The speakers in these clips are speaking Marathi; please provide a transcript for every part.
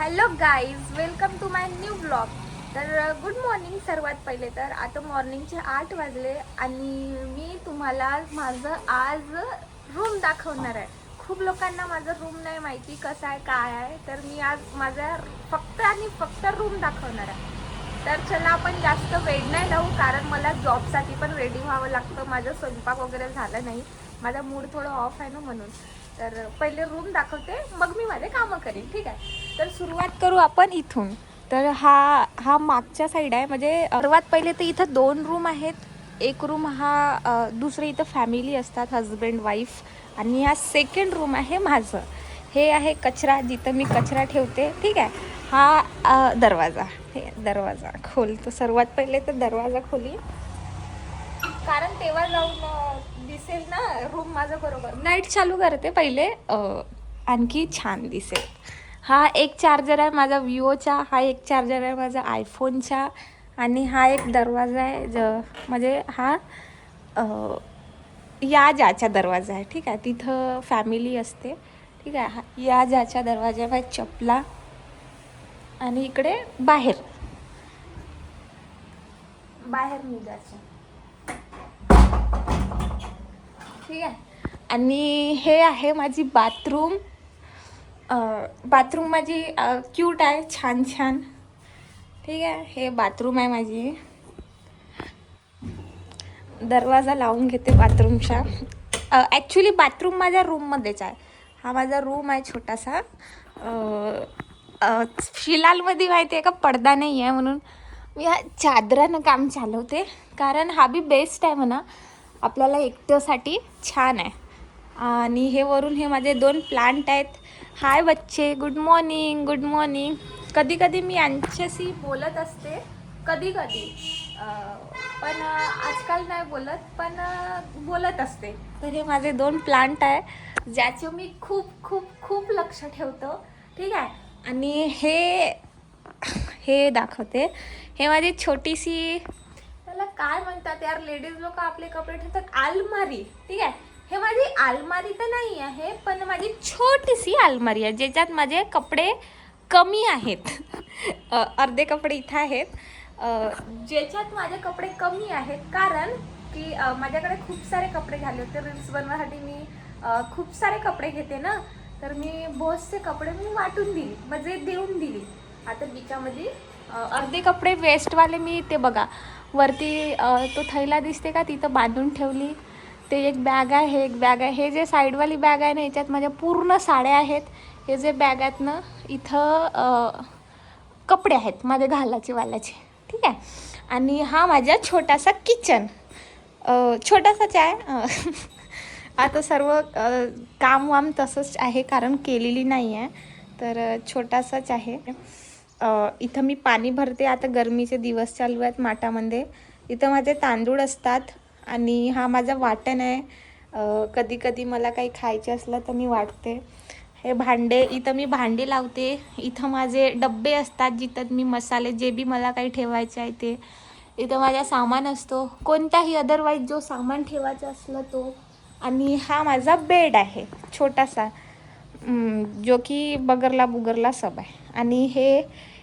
Hello guys, welcome to my new blog. तर गुड मॉर्निंग. सर्वात पहिले तर आता मॉर्निंगचे 8 वाजले आणि मी तुम्हाला माझं आज रूम दाखवणार आहे. खूप लोकांना माझं रूम नाही माहिती कसं आहे काय आहे, तर मी आज माझा फक्त आणि फक्त रूम दाखवणार आहे. तर चला आपण जास्त वेळ नाही लावू, कारण मला जॉबसाठी पण रेडी व्हावं लागतं. माझं स्वयंपाक वगैरे झालं नाही, माझा मूड थोडं ऑफ आहे ना, म्हणून. तर पहिले रूम दाखवते, मग मी माझे कामं करीन, ठीक आहे. तर सुरुवात करू आपण इथून. तर हा मागच्या साईड आहे. म्हणजे सर्वात पहिले तर इथं 2 रूम आहेत. एक रूम हा दुसरे इथं फॅमिली असतात, हजबंड वाईफ. आणि हा सेकंड रूम आहे माझं. हे आहे कचरा, जिथं मी कचरा ठेवते, ठीक आहे. हा दरवाजा, हे दरवाजा खोलतो. सर्वात पहिले तर दरवाजा खोली, कारण तेव्हा जाऊन दिसेल ना रूम माझं बरोबर. लाईट चालू करते पहिले, आणखी छान दिसेल. हा एक चार्जर आहे माझा विवोचा, हा एक चार्जर आहे माझा आयफोनचा, आणि हा एक दरवाजा आहे म्हणजे हा या ज्याचा दरवाजा आहे, ठीक आहे. तिथं फॅमिली असते, ठीक आहे. या ज्याच्या दरवाजावर चपला, आणि इकडे बाहेर निघायचं, ठीक आहे. आणि हे आहे माझी बाथरूम. बाथरूम माझी क्यूट आहे, छान छान, ठीक आहे. हे बाथरूम आहे माझी. दरवाजा लावून घेते बाथरूमच्या. ॲक्च्युली बाथरूम माझ्या रूममध्येच आहे. हा माझा रूम आहे छोटासा. फिलहालमध्ये माहिती आहे का, पडदा नाही आहे, म्हणून मी ह्या चादरानं काम चालवते, कारण हा बी बेस्ट आहे म्हणा, आपल्याला एकट्यासाठी छान आहे. आणि हे वरून हे माझे 2 प्लांट आहेत. हाय बच्चे, गुड मॉर्निंग, गुड मॉर्निंग. कधी कधी मी यांच्याशी बोलत असते, कधी कधी, पण आजकाल नाही बोलत, पण बोलत असते. तर हे माझे 2 प्लांट आहे, ज्याचे मी खूप खूप खूप लक्ष ठेवतो, ठीक आहे. आणि हे दाखवते. हे माझी छोटीशी, त्याला काय म्हणतात यार, लेडीज लोक आपले कपडे ठेवतात, अलमारी, ठीक आहे. हे माझी अलमारी तर नाही आहे, पण माझी छोटीशी अलमारी आहे, ज्याच्यात माझे कपडे कमी आहेत. अर्धे कपडे इथं आहेत, ज्याच्यात माझे कपडे कमी आहेत, कारण की माझ्याकडे खूप सारे कपडे झाले होते. रील्स बनवण्यासाठी मी खूप सारे कपडे घेते ना, तर मी बॉसचे कपडे मी वाटून दिली, म्हणजे देऊन दिली. आता बिचामध्ये अर्धे कपडे वेस्टवाले मी, ते बघा वरती तो थैला दिसते का, तिथं बांधून ठेवली. ते एक बॅग आहे, हे एक बॅग आहे. हे जे साईडवाली बॅग आहे ना, याच्यात माझ्या पूर्ण साड्या आहेत. हे जे बॅग आहेत ना, इथं कपडे आहेत माझे घालायचे वाल्याचे, ठीक आहे. आणि हा माझा छोटासा किचन, छोटासाच आहे. आता सर्व काम वाम तसंच आहे, कारण केलेली नाही आहे, तर छोटासाच आहे. इथं मी पाणी भरते. आता गरमीचे दिवस चालू आहेत माठामध्ये. इथं माझे तांदूळ असतात, आणि हा माझा वाटण आहे. कधी कधी मला काही खायचे असलं तर मी वाटते. हे भांडे, इथं मी भांडी लावते. इथं माझे डब्बे असतात, जिथं मी मसाले, जे बी मला काही ठेवायचे आहे ते. इथं माझा सामान असतो, कोणताही अदरवाईज जो सामान ठेवायचं असलं तो. आणि हा माझा बेड आहे छोटासा, जो की बगरला बुगरला सब आहे. आणि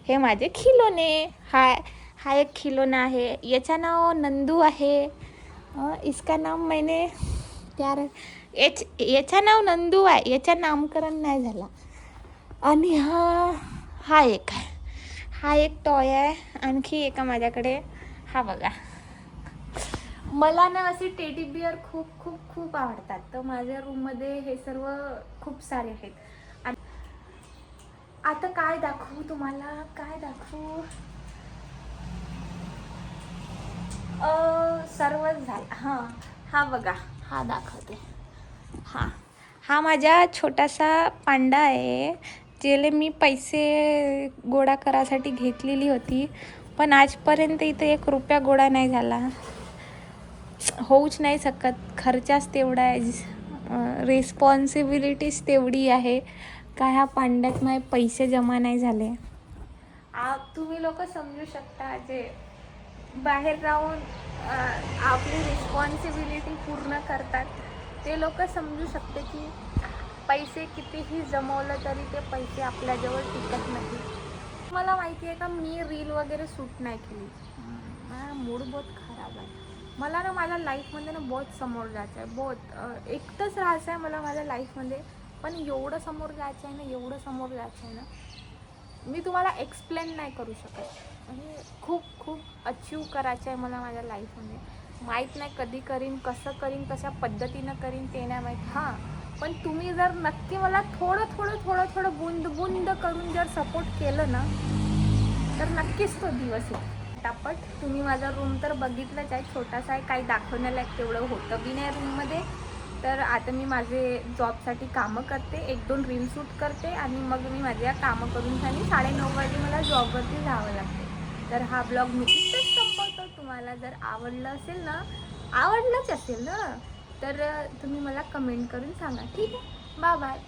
हे माझे खिलोने. हा एक खिलोना आहे, याचं नाव नंदू आहे. इसका नाम मैंने यार, याचं नाव नंदू आहे, याचं नामकरण नाही झाला. आणि हा एक टॉय आहे. आणखी एका माझ्याकडे, हा बघा. मला ना असे टेडी बिअर खूप खूप खूप आवडतात, तर माझ्या रूममध्ये हे सर्व खूप सारे आहेत. आणि आता काय दाखवू तुम्हाला, काय दाखवू, सर्वच झालं. हा बघा, हा दाखवते. हा माझा छोटासा पांडा आहे, ज्याला मी पैसे गोळा करायसाठी घेतलेली होती, पण आजपर्यंत इथं 1 रुपया गोळा नाही झाला. होऊच नाही शकत, खर्चाच तेवढा आहे, रिस्पॉन्सिबिलिटीज तेवढी आहे का ह्या पांड्यात माझे पैसे जमा नाही झाले. तुम्ही लोक समजू शकता, जे बाहेर राहून आपली रिस्पॉन्सिबिलिटी पूर्ण करतात, ते लोक समजू शकते की पैसे कितीही जमवलं तरी ते पैसे आपल्याजवळ टिकत नाही. मला माहिती आहे का, मी रील वगैरे शूट नाही केली. माझा मूड बहुत खराब आहे. मला ना माझ्या लाईफमध्ये ना बहुत समोर जायचं आहे. बहुत एकटंच राहायचं आहे मला माझ्या लाईफमध्ये. पण एवढं समोर जायचं आहे ना, एवढं समोर जायचं आहे ना, मी तुम्हाला एक्सप्लेन नाही करू शकत. म्हणजे खूप खूप अचीव करायचं आहे मला माझ्या लाईफमध्ये. माहीत नाही कधी करीन, कसं करीन, कशा पद्धतीनं करीन ते नाही माहीत. हां, पण तुम्ही जर नक्की मला थोडं थोडं थोडं थोडं बुंद बुंद करून जर सपोर्ट केलं ना, तर नक्कीच तो दिवस येईल. पटापट तुम्ही माझा रूम तर बघितलंच आहे, छोटासा आहे, काही दाखवण्याला तेवढं होतं बी नाही रूममध्ये. तर आता मी माझे जॉबसाठी कामं करते, 1-2 रील शूट करते आणि मग मी माझ्या कामं करून झाली 9:30 वाजे मला जॉबवरती जावं लागते. तर हा ब्लॉग मी इथेच संपवतो. तुम्हाला जर आवडलं असेल ना, आवडलंच असेल ना, तर तुम्ही मला कमेंट करून सांगा. ठीक आहे, बाय बाय.